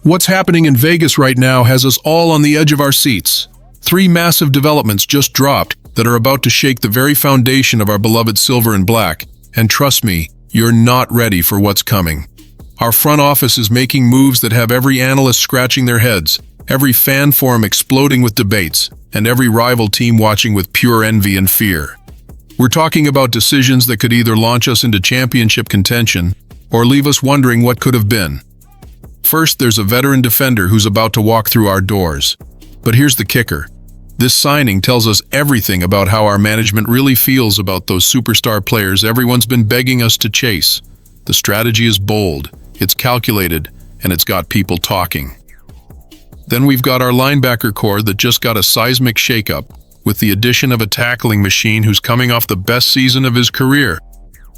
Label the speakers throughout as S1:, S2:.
S1: What's happening in Vegas right now has us all on the edge of our seats. Three massive developments just dropped that are about to shake the very foundation of our beloved silver and black. And trust me, you're not ready for what's coming. Our front office is making moves that have every analyst scratching their heads, every fan forum exploding with debates, and every rival team watching with pure envy and fear. We're talking about decisions that could either launch us into championship contention or leave us wondering what could have been. First, there's a veteran defender who's about to walk through our doors. But here's the kicker. This signing tells us everything about how our management really feels about those superstar players everyone's been begging us to chase. The strategy is bold, it's calculated, and it's got people talking. Then we've got our linebacker core that just got a seismic shakeup, with the addition of a tackling machine who's coming off the best season of his career.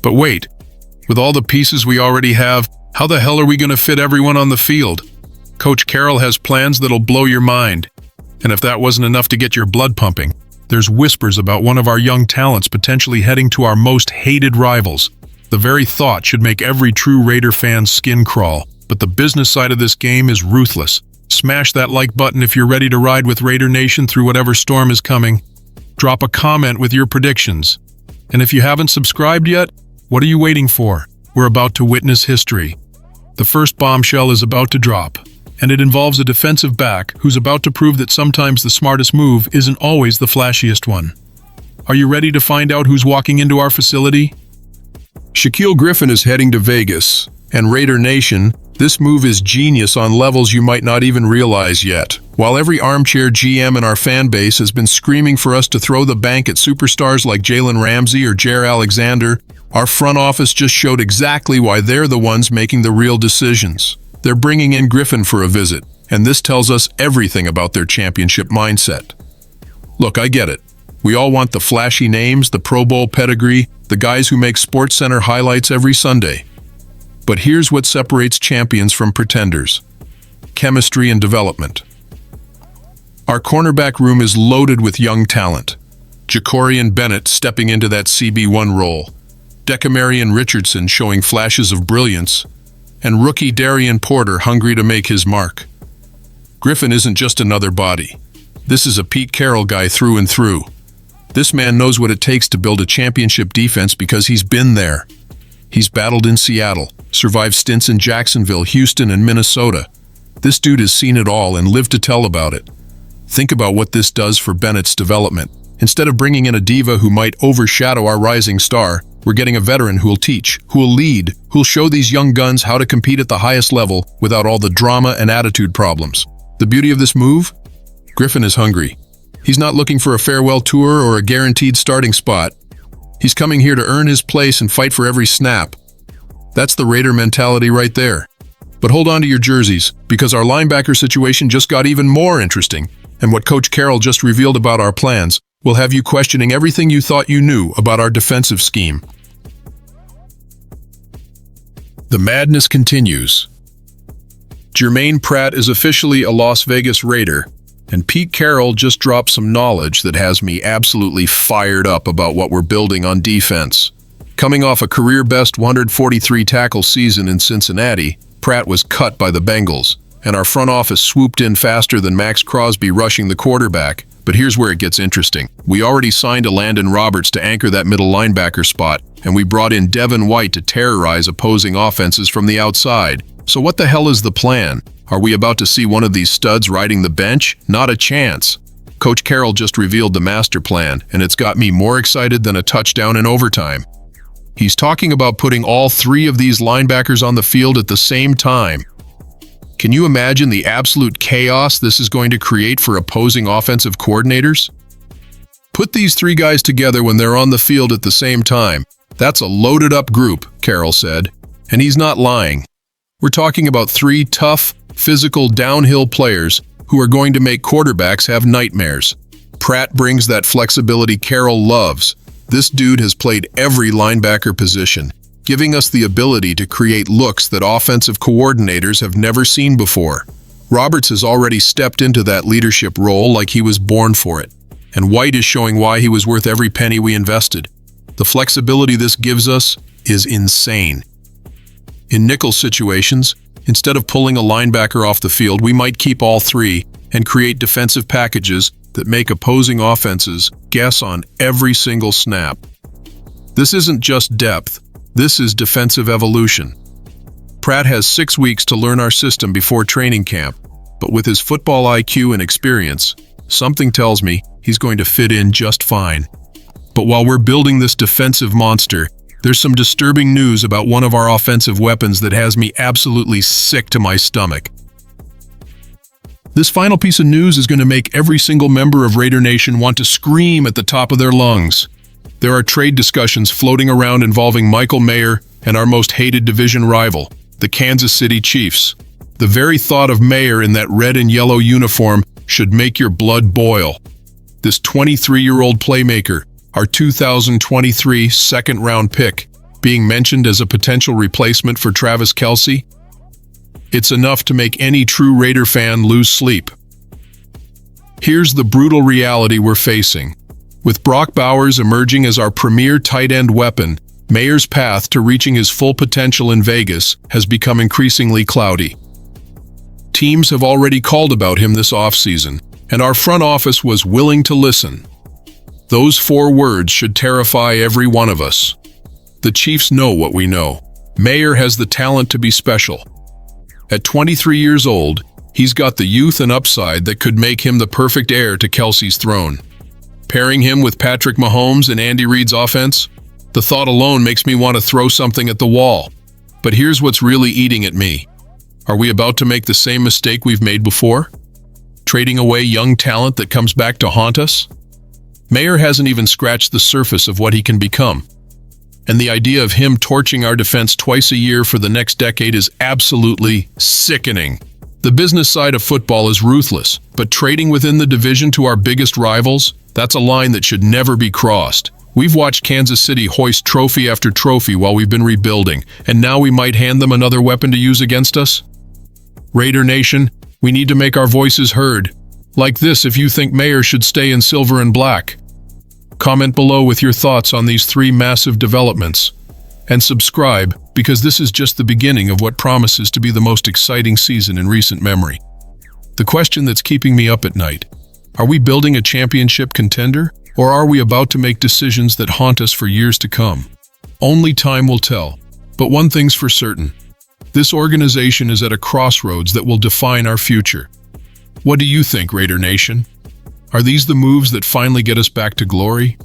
S1: But wait, with all the pieces we already have, how the hell are we going to fit everyone on the field? Coach Carroll has plans that'll blow your mind. And if that wasn't enough to get your blood pumping, there's whispers about one of our young talents potentially heading to our most hated rivals. The very thought should make every true Raider fan's skin crawl. But the business side of this game is ruthless. Smash that like button if you're ready to ride with Raider Nation through whatever storm is coming. Drop a comment with your predictions. And if you haven't subscribed yet, what are you waiting for? We're about to witness history. The first bombshell is about to drop, and it involves a defensive back who's about to prove that sometimes the smartest move isn't always the flashiest one. Are you ready to find out who's walking into our facility? Shaquille Griffin is heading to Vegas, and Raider Nation, this move is genius on levels you might not even realize yet. While every armchair GM in our fan base has been screaming for us to throw the bank at superstars like Jalen Ramsey or Jair Alexander, our front office just showed exactly why they're the ones making the real decisions. They're bringing in Griffin for a visit, and this tells us everything about their championship mindset. Look, I get it. We all want the flashy names, the Pro Bowl pedigree, the guys who make SportsCenter highlights every Sunday. But here's what separates champions from pretenders: chemistry and development. Our cornerback room is loaded with young talent. Jacorian Bennett stepping into that CB1 role, Decamarion Richardson showing flashes of brilliance, and rookie Darian Porter hungry to make his mark. Griffin isn't just another body. This is a Pete Carroll guy through and through. This man knows what it takes to build a championship defense because he's been there. He's battled in Seattle, survived stints in Jacksonville, Houston, and Minnesota. This dude has seen it all and lived to tell about it. Think about what this does for Bennett's development. Instead of bringing in a diva who might overshadow our rising star, we're getting a veteran who'll teach, who'll lead, who'll show these young guns how to compete at the highest level without all the drama and attitude problems. The beauty of this move? Griffin is hungry. He's not looking for a farewell tour or a guaranteed starting spot. He's coming here to earn his place and fight for every snap. That's the Raider mentality right there. But hold on to your jerseys, because our linebacker situation just got even more interesting, and what Coach Carroll just revealed about our plans will have you questioning everything you thought you knew about our defensive scheme. The madness continues. Jermaine Pratt is officially a Las Vegas Raider, and Pete Carroll just dropped some knowledge that has me absolutely fired up about what we're building on defense. Coming off a career-best 143 tackle season in Cincinnati, Pratt was cut by the Bengals, and our front office swooped in faster than Max Crosby rushing the quarterback. But here's where it gets interesting. We already signed a Landon Roberts to anchor that middle linebacker spot, and we brought in Devin White to terrorize opposing offenses from the outside. So what the hell is the plan? Are we about to see one of these studs riding the bench? Not a chance. Coach Carroll just revealed the master plan, and it's got me more excited than a touchdown in overtime. He's talking about putting all three of these linebackers on the field at the same time. Can you imagine the absolute chaos this is going to create for opposing offensive coordinators? Put these three guys together when they're on the field at the same time. That's a loaded-up group, Carroll said. And he's not lying. We're talking about three tough, physical, downhill players who are going to make quarterbacks have nightmares. Pratt brings that flexibility Carroll loves. This dude has played every linebacker position, giving us the ability to create looks that offensive coordinators have never seen before. Roberts has already stepped into that leadership role like he was born for it, and White is showing why he was worth every penny we invested. The flexibility this gives us is insane. In nickel situations, Instead of pulling a linebacker off the field, we might keep all three and create defensive packages that make opposing offenses guess on every single snap. This isn't just depth, this is defensive evolution. Pratt has 6 weeks to learn our system before training camp, but with his football IQ and experience, something tells me he's going to fit in just fine. But while we're building this defensive monster, there's some disturbing news about one of our offensive weapons that has me absolutely sick to my stomach. This final piece of news is going to make every single member of Raider Nation want to scream at the top of their lungs. There are trade discussions floating around involving Michael Mayer and our most hated division rival, the Kansas City Chiefs. The very thought of Mayer in that red and yellow uniform should make your blood boil. This 23-year-old playmaker, our 2023 second-round pick, being mentioned as a potential replacement for Travis Kelce, it's enough to make any true Raider fan lose sleep. Here's the brutal reality we're facing. With Brock Bowers emerging as our premier tight end weapon, Mayer's path to reaching his full potential in Vegas has become increasingly cloudy. Teams have already called about him this offseason, and our front office was willing to listen. Those 4 words should terrify every one of us. The Chiefs know what we know. Mayer has the talent to be special. At 23 years old, he's got the youth and upside that could make him the perfect heir to Kelce's throne. Pairing him with Patrick Mahomes and Andy Reid's offense, the thought alone makes me want to throw something at the wall. But here's what's really eating at me. Are we about to make the same mistake we've made before? Trading away young talent that comes back to haunt us? Mayer hasn't even scratched the surface of what he can become. And the idea of him torching our defense twice a year for the next decade is absolutely sickening. The business side of football is ruthless, but trading within the division to our biggest rivals, that's a line that should never be crossed. We've watched Kansas City hoist trophy after trophy while we've been rebuilding, and now we might hand them another weapon to use against us? Raider Nation, we need to make our voices heard. Like this if you think Mayer should stay in silver and black. Comment below with your thoughts on these 3 massive developments. And subscribe, because this is just the beginning of what promises to be the most exciting season in recent memory. The question that's keeping me up at night: are we building a championship contender, or are we about to make decisions that haunt us for years to come? Only time will tell. But one thing's for certain: this organization is at a crossroads that will define our future. What do you think, Raider Nation? Are these the moves that finally get us back to glory?